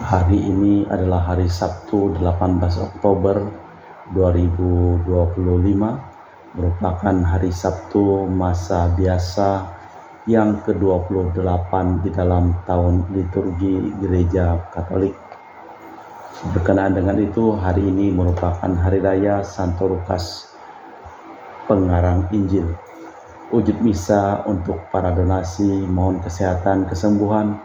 Hari ini adalah hari Sabtu 18 Oktober 2025, merupakan hari Sabtu masa biasa yang ke-28 di dalam tahun liturgi Gereja Katolik. Berkenaan dengan itu, hari ini merupakan hari raya Santo Lukas, pengarang Injil. Wujud misa untuk para donasi, mohon kesehatan, kesembuhan,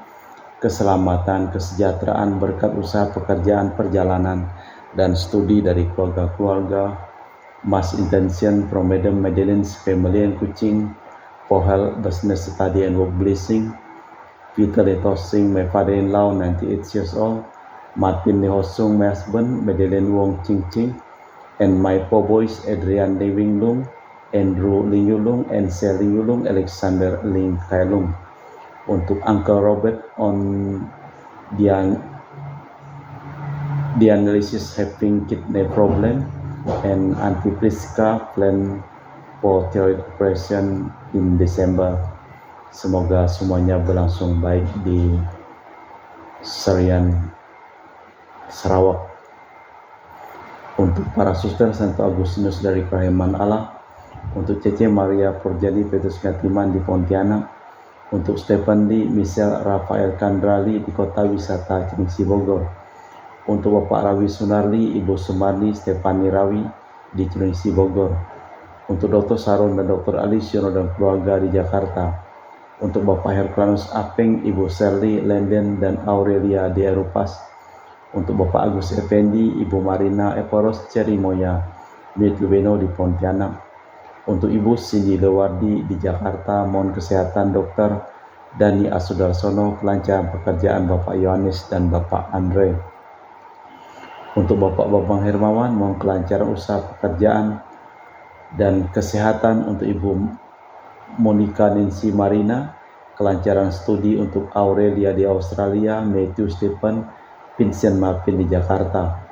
keselamatan, kesejahteraan berkat usaha pekerjaan, perjalanan, dan studi dari keluarga-keluarga. Mass intention from Madam Madeleine's family and Kuching for health, business, study, and work blessing. Peter Letosing, my father-in-law, 98 years old. Martin Lehosung, my husband, Madeleine Wong Ching Ching, and my four boys, Adrian Lewing Lung, Andrew Ling Yulung, and Sally Yulung, Alexander Ling Kailung. Untuk Uncle Robert on dialysis having kidney problem, and Auntie Priska plan for thyroid operation in December. Semoga semuanya berlangsung baik di Serian, Sarawak. Untuk para suster Santo Agustinus dari Kerahiman Allah, untuk Cece Maria Porjani Petrus Ngatiman di Pontianak, untuk Stephen Lee, Michelle Rafael Kandrali di Kota Wisata Cilengsi Bogor, untuk Bapak Rawi Sunarli, Ibu Sumarni, Stefani Rawi di Cilengsi Bogor, untuk Dr. Saron dan Dr. Alisiono dan keluarga di Jakarta, untuk Bapak Herculanus Apeng, Ibu Sherly, Lenden dan Aurelia di Erupas, untuk Bapak Agus Effendi, Ibu Marina Eporos Cerimoya Mitlubeno di Pontianak, untuk Ibu Cindy Lewardi di Jakarta, mohon kesehatan Dr. Dani Asudarsono, kelancaran pekerjaan Bapak Yohanes dan Bapak Andre. Untuk Bapak Bambang Hermawan, mohon kelancaran usaha pekerjaan dan kesehatan. Untuk Ibu Monica Nancy Marina, kelancaran studi. Untuk Aurelia di Australia, Matthew Stephen, Vincent Marvin di Jakarta.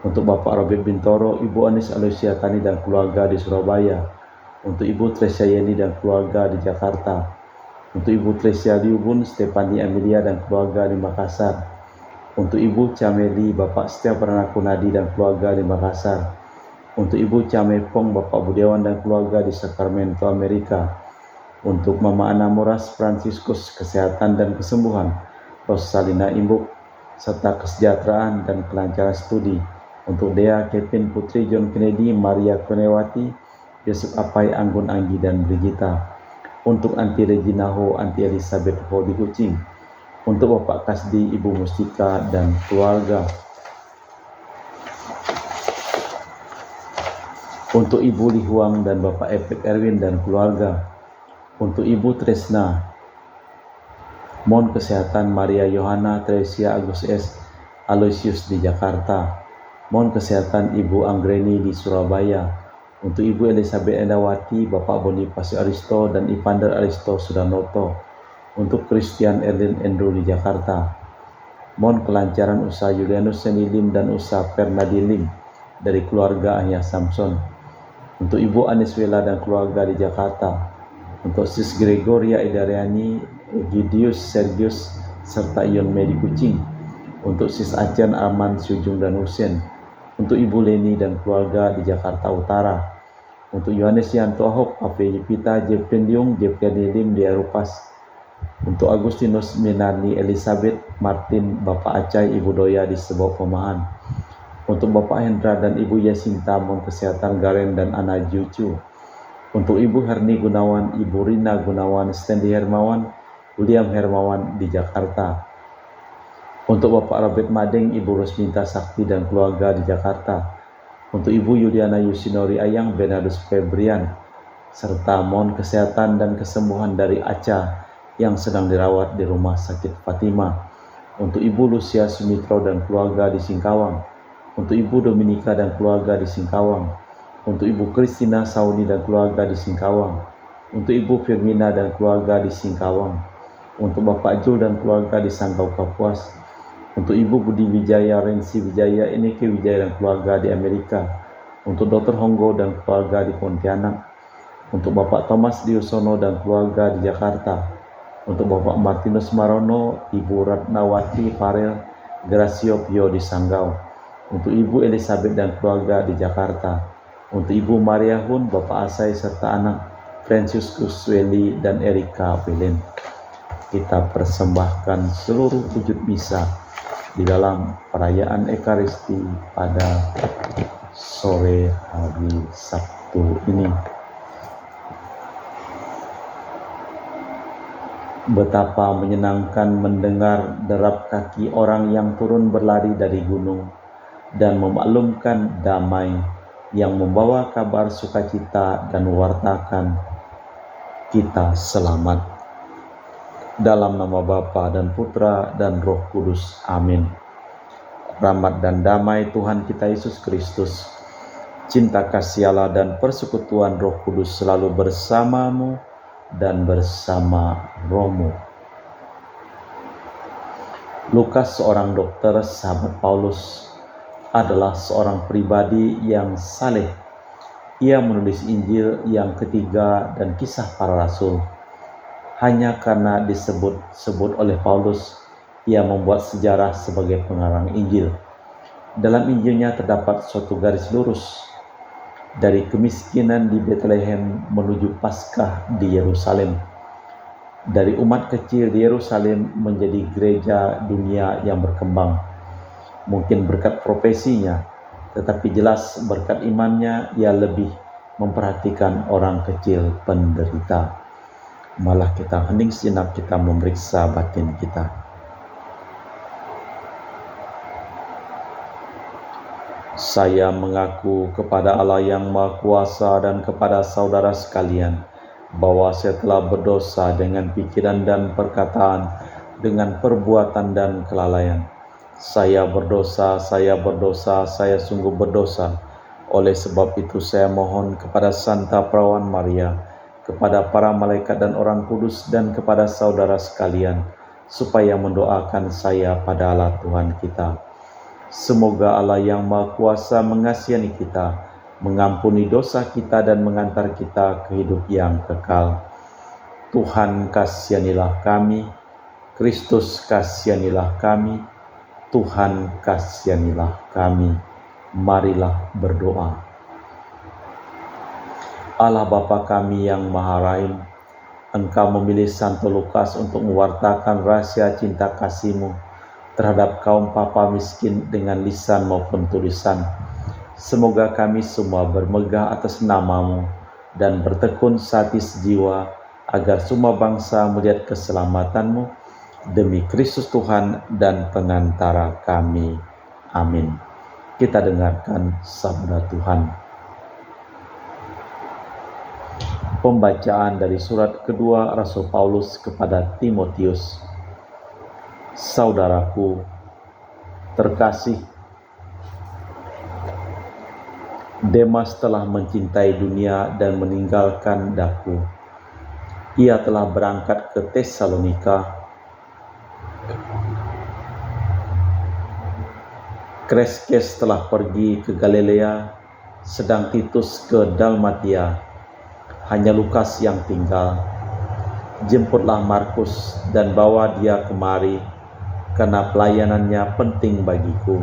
Untuk Bapak Robert Bintoro, Ibu Anis Alusia Tani dan keluarga di Surabaya. Untuk Ibu Tresia Yeni dan keluarga di Jakarta. Untuk Ibu Tresia Liubun, Stefani Amelia dan keluarga di Makassar. Untuk Ibu Cameli, Bapak Setia Pranakunadi dan keluarga di Makassar. Untuk Ibu Camepong, Bapak Budiawan dan keluarga di Sacramento, Amerika. Untuk Mama Ana Moras Franciscus, kesehatan dan kesembuhan. Rosalina Imbuk, serta kesejahteraan dan kelancaran studi. Untuk Dea, Kevin Putri, John Kennedy, Maria Konewati, Yusuf Apai, Anggun Anggi, dan Brigita. Untuk Anti Regina Ho, Anti Elizabeth Ho di Kuching. Untuk Bapak Kasdi, Ibu Mustika, dan keluarga. Untuk Ibu Lihuang dan Bapak Epek Erwin dan keluarga. Untuk Ibu Tresna, mohon kesehatan Maria Yohana Tresia Agus S. Aloysius di Jakarta. Mohon kesehatan Ibu Anggreni di Surabaya. Untuk Ibu Elizabeth Endawati, Bapak Boniface Aristo, dan Ivander Aristo Sudanoto. Untuk Christian Erlin Andrew di Jakarta. Mohon kelancaran usaha Julianus Senilim dan usaha Fernadi Lim dari keluarga Ahya Samson. Untuk Ibu Aniswela dan keluarga di Jakarta. Untuk Sis Gregoria Idariani, Egidius Sergius, serta Ion Medi Kuching. Untuk Sis Acen Arman Syujung dan Husen. Untuk Ibu Leni dan keluarga di Jakarta Utara. Untuk Yohanes Yanto Ahok, Ape Yipita, Jepten Liung, Jepten Lim di Erupas. Untuk Agustinus Minarni Elizabeth Martin, Bapak Acai, Ibu Doya di Sebok Pemahan. Untuk Bapak Hendra dan Ibu Yasinta, mohon kesehatan Garen dan Ana Jucu. Untuk Ibu Herni Gunawan, Ibu Rina Gunawan, Stanley Hermawan, William Hermawan di Jakarta. Untuk Bapak Robert Madeng, Ibu Rosminta Sakti dan keluarga di Jakarta. Untuk Ibu Yuliana Yusinori Ayang, Bernardus Febrian, serta mohon kesehatan dan kesembuhan dari Aca yang sedang dirawat di Rumah Sakit Fatima. Untuk Ibu Lucia Sumitro dan keluarga di Singkawang. Untuk Ibu Dominika dan keluarga di Singkawang. Untuk Ibu Kristina Sauni dan keluarga di Singkawang. Untuk Ibu Firmina dan keluarga di Singkawang. Untuk Bapak Jul dan keluarga di Sanggau Kapuas. Untuk Ibu Budi Wijaya, Rensi Wijaya, Eneke Wijaya dan keluarga di Amerika. Untuk Dr. Honggo dan keluarga di Pontianak. Untuk Bapak Thomas Diosono dan keluarga di Jakarta. Untuk Bapak Martinus Marono, Ibu Ratnawati Farel, Gracio Pio di Sanggau, untuk Ibu Elizabeth dan keluarga di Jakarta, untuk Ibu Maria Hun, Bapak Asai serta anak Franciscus Welly dan Erika Willen. Kita persembahkan seluruh wujud misa di dalam perayaan Ekaristi pada sore hari Sabtu ini. Betapa menyenangkan mendengar derap kaki orang yang turun berlari dari gunung dan memaklumkan damai yang membawa kabar sukacita dan mewartakan kita selamat. Dalam nama Bapa dan Putra dan Roh Kudus. Amin. Rahmat dan damai Tuhan kita Yesus Kristus, cinta kasih Allah dan persekutuan Roh Kudus selalu bersamamu dan bersama rohmu. Lukas, seorang dokter sahabat Paulus, adalah seorang pribadi yang saleh. Ia menulis Injil yang ketiga dan kisah para rasul. Hanya karena disebut-sebut oleh Paulus, ia membuat sejarah sebagai pengarang Injil. Dalam Injilnya terdapat suatu garis lurus dari kemiskinan di Bethlehem menuju Paskah di Yerusalem. Dari umat kecil di Yerusalem menjadi gereja dunia yang berkembang. Mungkin berkat profesinya, tetapi jelas berkat imannya ia lebih memperhatikan orang kecil penderita. Malah kita hening sejenak, kita memeriksa batin kita. Saya mengaku kepada Allah yang Maha Kuasa dan kepada saudara sekalian bahwa saya telah berdosa dengan pikiran dan perkataan, dengan perbuatan dan kelalaian. Saya berdosa, saya sungguh berdosa. Oleh sebab itu saya mohon kepada Santa Perawan Maria, kepada para malaikat dan orang kudus, dan kepada saudara sekalian, supaya mendoakan saya pada Allah Tuhan kita. Semoga Allah yang Maha Kuasa mengasihi kita, mengampuni dosa kita dan mengantar kita ke hidup yang kekal. Tuhan kasihanilah kami, Kristus kasihanilah kami, Tuhan kasihanilah kami. Marilah berdoa. Allah Bapa kami yang Maha Rahim, Engkau memilih Santo Lukas untuk mewartakan rahasia cinta kasih-Mu terhadap kaum papa miskin dengan lisan maupun tulisan. Semoga kami semua bermegah atas nama-Mu dan bertekun hati sejiwa agar semua bangsa melihat keselamatan-Mu demi Kristus Tuhan dan pengantara kami. Amin. Kita dengarkan sabda Tuhan. Pembacaan dari surat kedua Rasul Paulus kepada Timotius. Saudaraku terkasih, Demas telah mencintai dunia dan meninggalkan daku. Ia telah berangkat ke Tesalonika. Kreskes telah pergi ke Galilea, sedang Titus ke Dalmatia. Hanya Lukas yang tinggal. Jemputlah Markus dan bawa dia kemari, karena pelayanannya penting bagiku.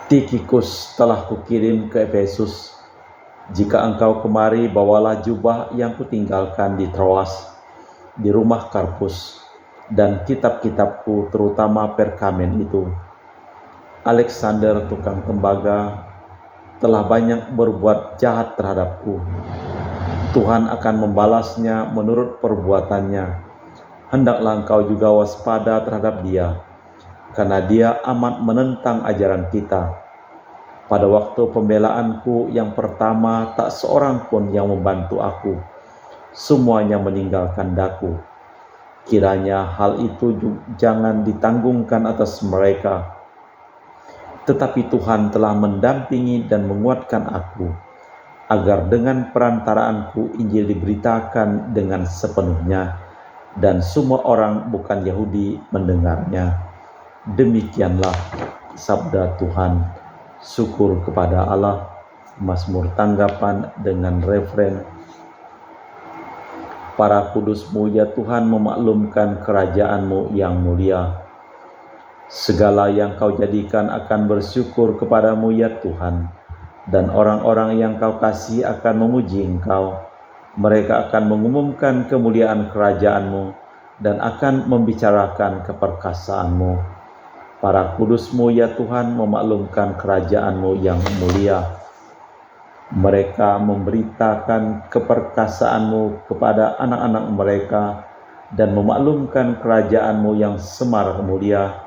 Tikhikus telah kukirim ke Efesus. Jika engkau kemari, bawalah jubah yang kutinggalkan di Troas, di rumah Karpus, dan kitab-kitabku, terutama perkamen itu. Alexander, tukang tembaga, telah banyak berbuat jahat terhadapku. Tuhan akan membalasnya menurut perbuatannya. Hendaklah engkau juga waspada terhadap dia, karena dia amat menentang ajaran kita. Pada waktu pembelaanku yang pertama, tak seorang pun yang membantu aku. Semuanya meninggalkan daku. Kiranya hal itu jangan ditanggungkan atas mereka. Tetapi Tuhan telah mendampingi dan menguatkan aku, agar dengan perantaraanku Injil diberitakan dengan sepenuhnya, dan semua orang bukan Yahudi mendengarnya. Demikianlah sabda Tuhan. Syukur kepada Allah. Mazmur tanggapan dengan referen. Para kudus-Mu ya Tuhan memaklumkan kerajaan-Mu yang mulia. Segala yang Kau jadikan akan bersyukur kepadamu ya Tuhan, dan orang-orang yang Kau kasih akan memuji Engkau. Mereka akan mengumumkan kemuliaan kerajaan-Mu dan akan membicarakan keperkasaan-Mu. Para kudus-Mu ya Tuhan memaklumkan kerajaan-Mu yang mulia. Mereka memberitakan keperkasaan-Mu kepada anak-anak mereka dan memaklumkan kerajaan-Mu yang semar mulia.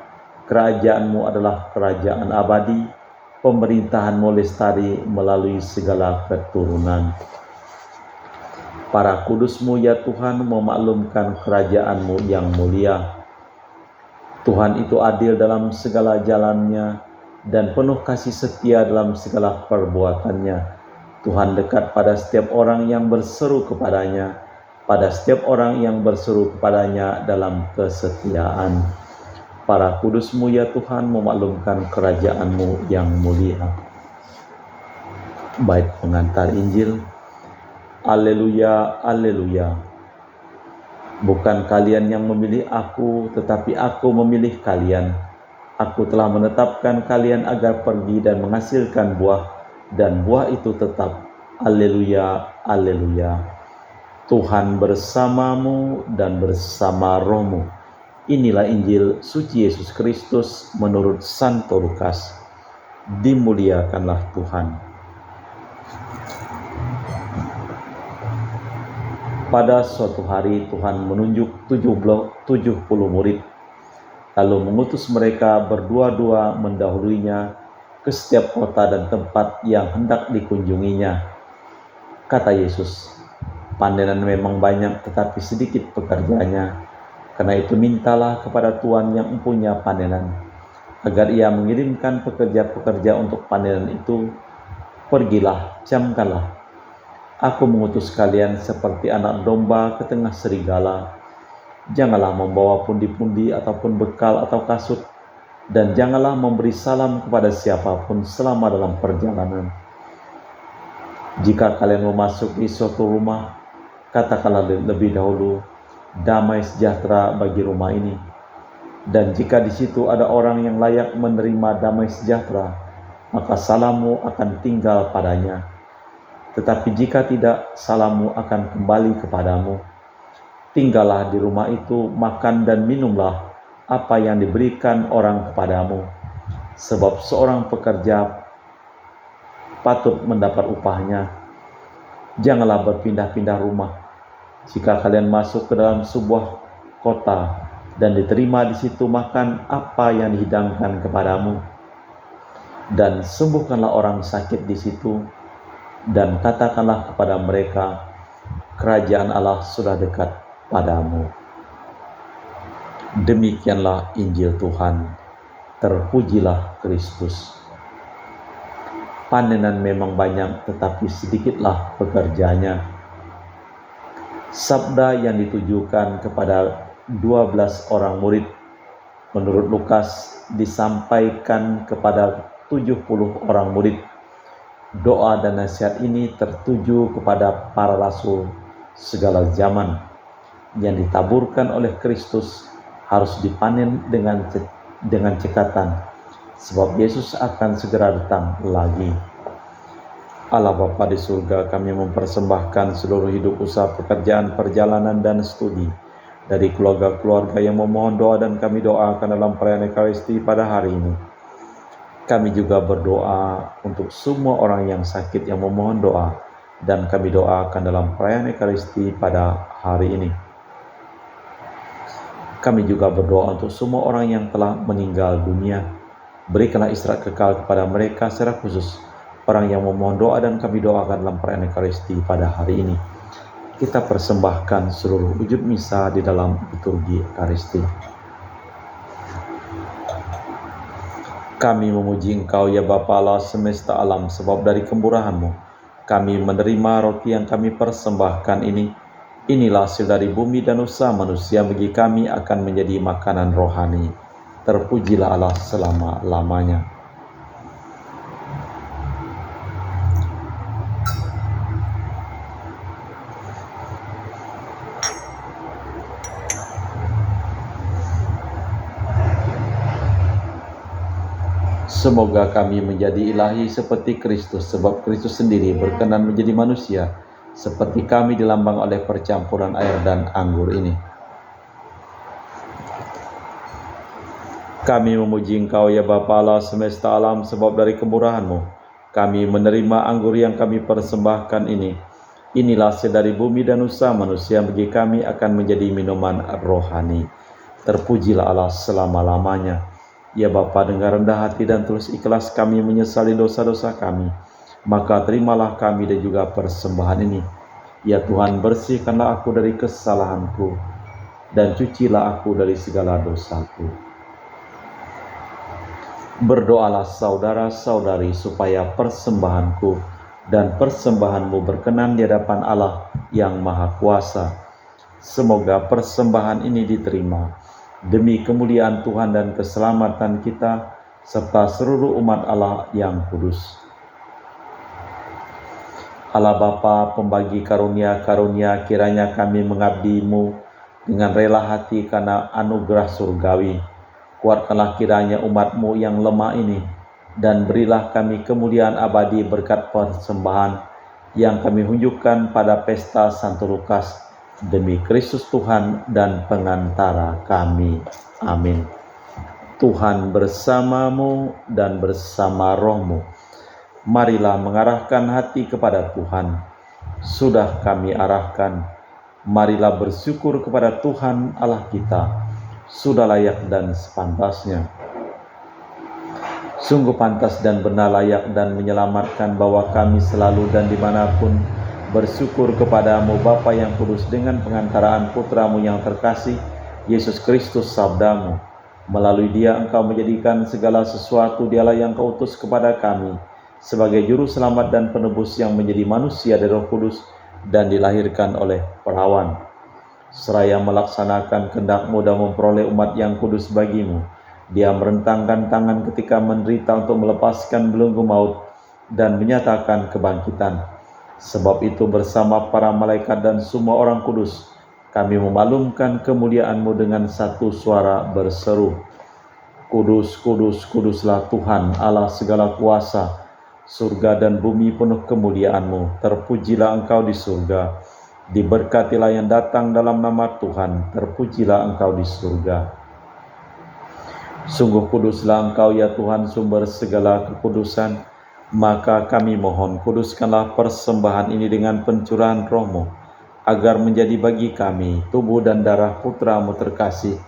Kerajaan-Mu adalah kerajaan abadi, pemerintahan-Mu lestari melalui segala keturunan. Para kudus-Mu ya Tuhan memaklumkan kerajaan-Mu yang mulia. Tuhan itu adil dalam segala jalannya dan penuh kasih setia dalam segala perbuatannya. Tuhan dekat pada setiap orang yang berseru kepadanya, pada setiap orang yang berseru kepadanya dalam kesetiaan. Para kudus-Mu ya Tuhan memaklumkan kerajaan-Mu yang mulia. Bait pengantar Injil. Alleluia, alleluia. Bukan kalian yang memilih aku, tetapi aku memilih kalian. Aku telah menetapkan kalian agar pergi dan menghasilkan buah, dan buah itu tetap. Alleluia, alleluia. Tuhan bersamamu dan bersama rohmu. Inilah Injil suci Yesus Kristus menurut Santo Lukas. Dimuliakanlah Tuhan. Pada suatu hari Tuhan menunjuk 70 murid, lalu mengutus mereka berdua-dua mendahuluinya ke setiap kota dan tempat yang hendak dikunjunginya. Kata Yesus, panenan memang banyak tetapi sedikit pekerjanya. Karena itu mintalah kepada Tuhan yang mempunyai panenan, agar ia mengirimkan pekerja-pekerja untuk panenan itu. Pergilah, camkanlah. Aku mengutus kalian seperti anak domba ke tengah serigala. Janganlah membawa pundi-pundi ataupun bekal atau kasut, dan janganlah memberi salam kepada siapapun selama dalam perjalanan. Jika kalian memasuki suatu rumah, katakanlah lebih dahulu, damai sejahtera bagi rumah ini. Dan jika di situ ada orang yang layak menerima damai sejahtera, maka salammu akan tinggal padanya. Tetapi jika tidak, salammu akan kembali kepadamu. Tinggallah di rumah itu, makan dan minumlah apa yang diberikan orang kepadamu. Sebab seorang pekerja patut mendapat upahnya. Janganlah berpindah-pindah rumah. Jika kalian masuk ke dalam sebuah kota dan diterima di situ, makan apa yang dihidangkan kepadamu. Dan sembuhkanlah orang sakit di situ, dan katakanlah kepada mereka, kerajaan Allah sudah dekat padamu. Demikianlah Injil Tuhan. Terpujilah Kristus. Panenan memang banyak, tetapi sedikitlah pekerjanya. Sabda yang ditujukan kepada 12 orang murid menurut Lukas disampaikan kepada 70 orang murid. Doa dan nasihat ini tertuju kepada para rasul segala zaman yang ditaburkan oleh Kristus harus dipanen dengan cekatan, sebab Yesus akan segera datang lagi. Allah Bapa di surga, kami mempersembahkan seluruh hidup, usaha, pekerjaan, perjalanan, dan studi dari keluarga-keluarga yang memohon doa, dan kami doakan dalam perayaan Ekaristi pada hari ini. Kami juga berdoa untuk semua orang yang sakit yang memohon doa, dan kami doakan dalam perayaan Ekaristi pada hari ini. Kami juga berdoa untuk semua orang yang telah meninggal dunia. Berikanlah istirahat kekal kepada mereka, secara khusus orang yang memohon doa, dan kami doakan dalam perayaan Ekaristi pada hari ini. Kita persembahkan seluruh wujud misa di dalam liturgi Ekaristi. Kami memuji Engkau ya Bapa Allah semesta alam, sebab dari kemurahan-Mu kami menerima roti yang kami persembahkan ini. Inilah hasil dari bumi dan usaha manusia, bagi kami akan menjadi makanan rohani. Terpujilah Allah selama-lamanya. Semoga kami menjadi ilahi seperti Kristus, sebab Kristus sendiri berkenan menjadi manusia, seperti kami dilambang oleh percampuran air dan anggur ini. Kami memuji Engkau ya Bapa Allah semesta alam, sebab dari kemurahan-Mu kami menerima anggur yang kami persembahkan ini. Inilah dari bumi dan usaha manusia bagi kami akan menjadi minuman rohani. Terpujilah Allah selama-lamanya. Ya Bapa, dengan rendah hati dan tulus ikhlas kami menyesali dosa-dosa kami, maka terimalah kami dan juga persembahan ini. Ya Tuhan, bersihkanlah aku dari kesalahanku, dan cucilah aku dari segala dosaku. Berdoalah saudara-saudari supaya persembahanku dan persembahanmu berkenan di hadapan Allah yang Maha Kuasa. Semoga persembahan ini diterima demi kemuliaan Tuhan dan keselamatan kita, serta seluruh umat Allah yang kudus. Allah Bapa, pembagi karunia-karunia, kiranya kami mengabdi-Mu dengan rela hati karena anugerah surgawi. Kuatkanlah kiranya umat-Mu yang lemah ini, dan berilah kami kemuliaan abadi berkat persembahan yang kami hunjukkan pada pesta Santo Lukas, demi Kristus Tuhan dan pengantara kami. Amin. Tuhan bersamamu dan bersama rohmu. Marilah mengarahkan hati kepada Tuhan. Sudah kami arahkan, marilah bersyukur kepada Tuhan Allah kita. Sudah layak dan sepantasnya. Sungguh pantas dan benar, layak dan menyelamatkan bahwa kami selalu dan dimanapun bersyukur kepadamu Bapa yang kudus, dengan pengantaraan Putramu yang terkasih, Yesus Kristus sabdamu. Melalui Dia Engkau menjadikan segala sesuatu. Dialah yang Kau utus kepada kami sebagai juru selamat dan penebus, yang menjadi manusia dari Roh Kudus dan dilahirkan oleh perawan. Seraya melaksanakan kehendak-Mu dan memperoleh umat yang kudus bagimu, Dia merentangkan tangan ketika menderita untuk melepaskan belenggu maut dan menyatakan kebangkitan. Sebab itu bersama para malaikat dan semua orang kudus, kami memaklumkan kemuliaan-Mu dengan satu suara berseru, Kudus, kudus, kuduslah Tuhan Allah segala kuasa. Surga dan bumi penuh kemuliaan-Mu. Terpujilah Engkau di surga. Diberkatilah yang datang dalam nama Tuhan. Terpujilah Engkau di surga. Sungguh kuduslah Engkau ya Tuhan, sumber segala kekudusan. Maka kami mohon, kuduskanlah persembahan ini dengan pencurahan Roh-Mu, agar menjadi bagi kami tubuh dan darah Putra-Mu terkasih,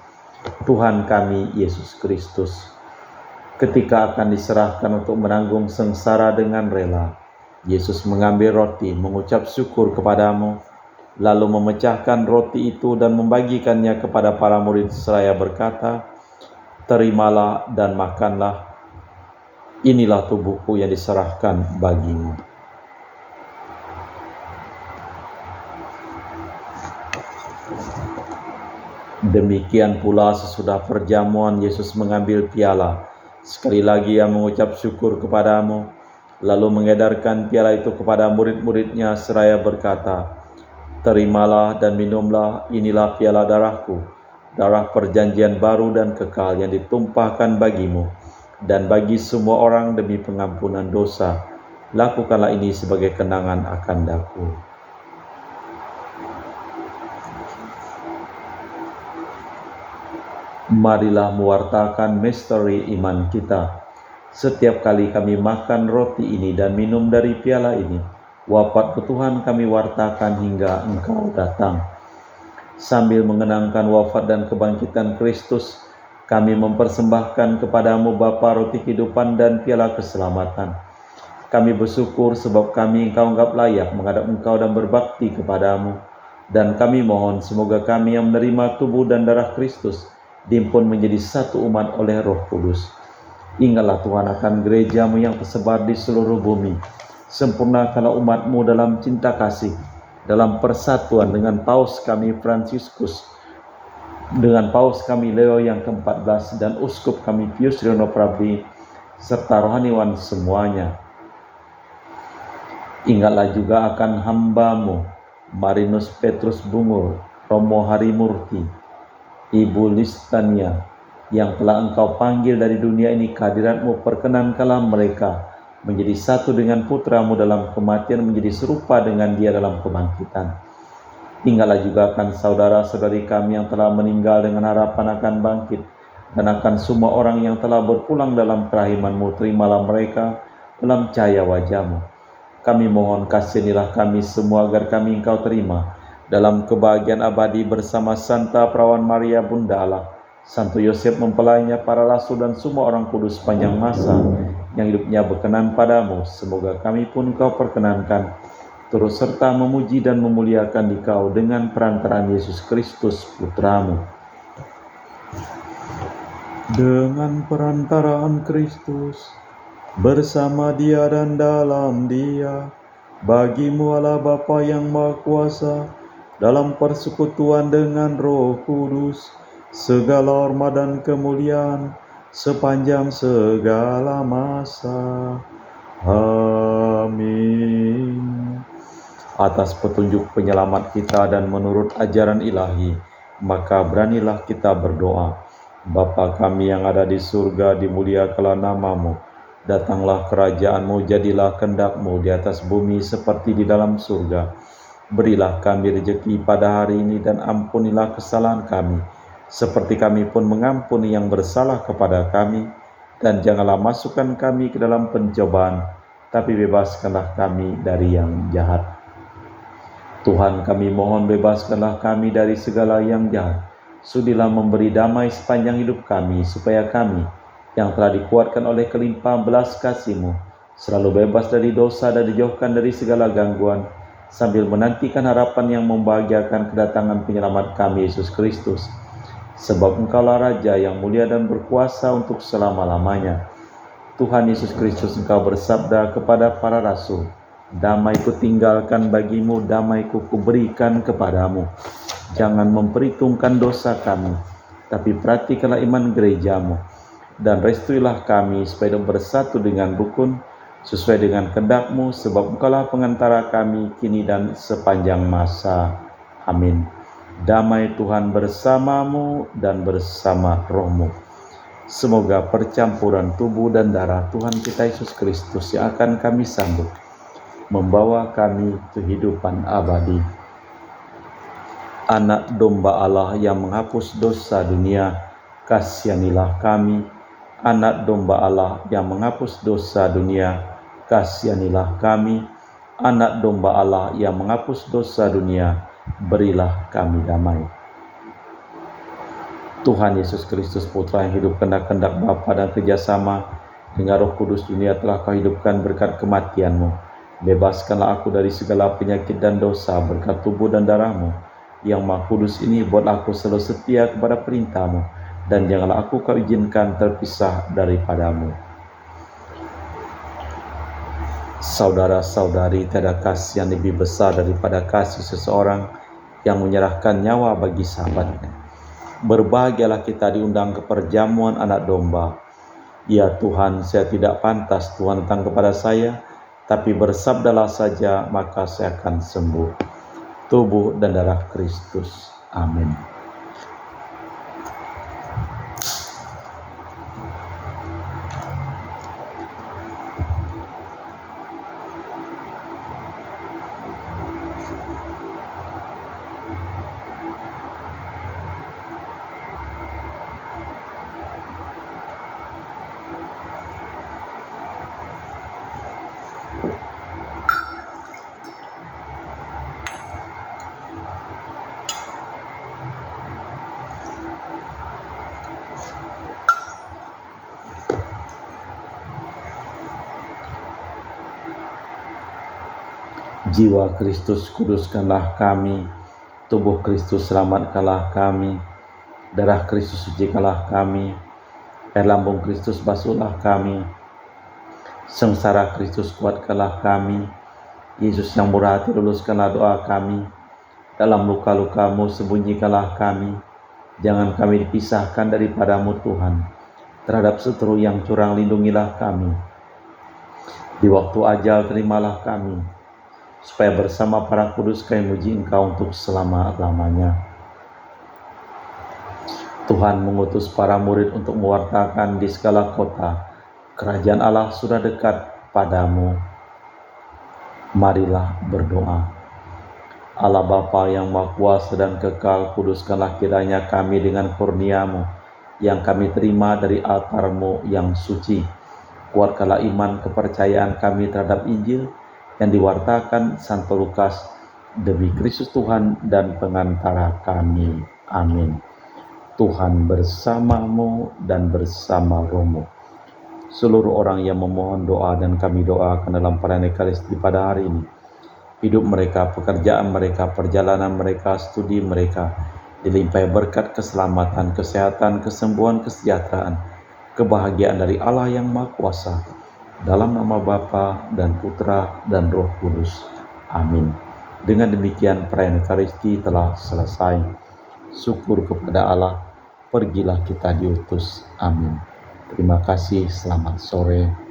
Tuhan kami Yesus Kristus. Ketika akan diserahkan untuk menanggung sengsara dengan rela, Yesus mengambil roti, mengucap syukur kepadamu, lalu memecahkan roti itu dan membagikannya kepada para murid seraya berkata, Terimalah dan makanlah. Inilah tubuhku yang diserahkan bagimu. Demikian pula sesudah perjamuan Yesus mengambil piala. Sekali lagi Ia mengucap syukur kepadamu, lalu mengedarkan piala itu kepada murid-murid-Nya seraya berkata, Terimalah dan minumlah, inilah piala darahku, darah perjanjian baru dan kekal yang ditumpahkan bagimu dan bagi semua orang demi pengampunan dosa. Lakukanlah ini sebagai kenangan akan Aku. Marilah mewartakan misteri iman kita. Setiap kali kami makan roti ini dan minum dari piala ini, wafat Tuhan kami wartakan hingga Engkau datang. Sambil mengenangkan wafat dan kebangkitan Kristus, kami mempersembahkan kepadamu Bapa roti kehidupan dan piala keselamatan. Kami bersyukur sebab kami Engkau anggap layak menghadap Engkau dan berbakti kepadamu. Dan kami mohon semoga kami yang menerima tubuh dan darah Kristus dihimpun menjadi satu umat oleh Roh Kudus. Ingatlah Tuhan akan gereja-Mu yang tersebar di seluruh bumi. Sempurnakanlah umat-Mu dalam cinta kasih, dalam persatuan dengan Paus kami Fransiskus, dengan Paus kami Leo yang ke-14 dan Uskup kami Pius Riono Prabdi, serta rohaniwan semuanya. Ingatlah juga akan hamba-Mu Marinus Petrus Bungur, Romo Harimurti, Ibu Listania, yang telah Engkau panggil dari dunia ini kehadirat-Mu, perkenankanlah mereka menjadi satu dengan Putra-Mu dalam kematian, menjadi serupa dengan Dia dalam kebangkitan. Tinggallah juga akan saudara-saudari kami yang telah meninggal dengan harapan akan bangkit, dan akan semua orang yang telah berpulang dalam kerahiman-Mu, terimalah mereka dalam cahaya wajah-Mu. Kami mohon kasihanilah kami semua agar kami Engkau terima dalam kebahagiaan abadi bersama Santa Perawan Maria Bunda Allah, Santo Yosef mempelainya, para rasul dan semua orang kudus sepanjang masa yang hidupnya berkenan padamu. Semoga kami pun Engkau perkenankan turut serta memuji dan memuliakan Dikau dengan perantaraan Yesus Kristus Putra-Mu. Dengan perantaraan Kristus, bersama Dia dan dalam Dia, bagi-Mu Allah Bapa yang Maha Kuasa, dalam persekutuan dengan Roh Kudus, segala hormat dan kemuliaan sepanjang segala masa. Amin. Atas petunjuk penyelamat kita dan menurut ajaran ilahi, maka beranilah kita berdoa. Bapa kami yang ada di surga, dimuliakanlah nama-Mu. Datanglah kerajaan-Mu, jadilah kehendak-Mu di atas bumi seperti di dalam surga. Berilah kami rezeki pada hari ini, dan ampunilah kesalahan kami, seperti kami pun mengampuni yang bersalah kepada kami. Dan janganlah masukkan kami ke dalam pencobaan, tapi bebaskanlah kami dari yang jahat. Tuhan, kami mohon bebaskanlah kami dari segala yang jahat. Sudilah memberi damai sepanjang hidup kami, supaya kami yang telah dikuatkan oleh kelimpahan belas kasih-Mu selalu bebas dari dosa dan dijauhkan dari segala gangguan, sambil menantikan harapan yang membahagiakan kedatangan penyelamat kami, Yesus Kristus. Sebab Engkaulah Raja yang mulia dan berkuasa untuk selama-lamanya. Tuhan Yesus Kristus, Engkau bersabda kepada para rasul, "Damai Kutinggalkan bagimu, damai Kuberikan kepadamu. Jangan memperhitungkan dosa kami, tapi perhatikanlah iman gereja-Mu, dan restuilah kami supaya bersatu dengan rukun, sesuai dengan kehendak-Mu, sebab Engkaulah pengantara kami kini dan sepanjang masa. Amin. Damai Tuhan bersamamu dan bersama rohmu. Semoga percampuran tubuh dan darah Tuhan kita Yesus Kristus yang akan kami sambut membawa kami kehidupan abadi. Anak domba Allah yang menghapus dosa dunia, kasihanilah kami. Anak domba Allah yang menghapus dosa dunia, kasihanilah kami. Anak domba Allah yang menghapus dosa dunia, berilah kami damai. Tuhan Yesus Kristus, Putra yang hidup kehendak Bapa dan kerjasama dengan Roh Kudus, dunia telah Kau hidupkan berkat kematian-Mu. Bebaskanlah aku dari segala penyakit dan dosa berkat tubuh dan darah-Mu yang Maha Kudus ini. Buatlah aku selalu setia kepada perintah-Mu, dan janganlah aku Kau izinkan terpisah daripadamu. Saudara-saudari, tiada kasih yang lebih besar daripada kasih seseorang yang menyerahkan nyawa bagi sahabatnya. Berbahagialah kita diundang ke perjamuan anak domba. Ya Tuhan, saya tidak pantas Tuhan datang kepada saya, tapi bersabdalah saja, maka saya akan sembuh. Tubuh dan darah Kristus. Amin. Jiwa Kristus, kuduskanlah kami. Tubuh Kristus, selamatkanlah kami. Darah Kristus, sucikanlah kami. Air lambung Kristus, basuhlah kami. Sengsara Kristus, kuatkanlah kami. Yesus yang murah hati, luluskanlah doa kami. Dalam luka-luka-Mu, sembunyikanlah kami. Jangan kami dipisahkan daripadamu Tuhan. Terhadap seteru yang curang, lindungilah kami. Di waktu ajal, terimalah kami, supaya bersama para kudus kami muji Engkau untuk selama-lamanya. Tuhan mengutus para murid untuk mewartakan di segala kota, kerajaan Allah sudah dekat padamu. Marilah berdoa. Allah Bapa yang Maha Kuasa dan Kekal, kuduskanlah kiranya kami dengan kurnia-Mu yang kami terima dari altar-Mu yang suci. Kuatkanlah iman kepercayaan kami terhadap Injil yang diwartakan Santo Lukas demi Kristus Tuhan dan pengantara kami. Amin. Tuhan bersamamu dan bersama rohmu. Seluruh orang yang memohon doa dan kami doakan dalam perayaan Ekaristi pada hari ini, hidup mereka, pekerjaan mereka, perjalanan mereka, studi mereka dilimpahi berkat keselamatan, kesehatan, kesembuhan, kesejahteraan, kebahagiaan dari Allah yang Maha Kuasa. Dalam nama Bapa dan Putra dan Roh Kudus. Amin. Dengan demikian perayaan Ekaristi telah selesai. Syukur kepada Allah, pergilah kita diutus. Amin. Terima kasih, selamat sore.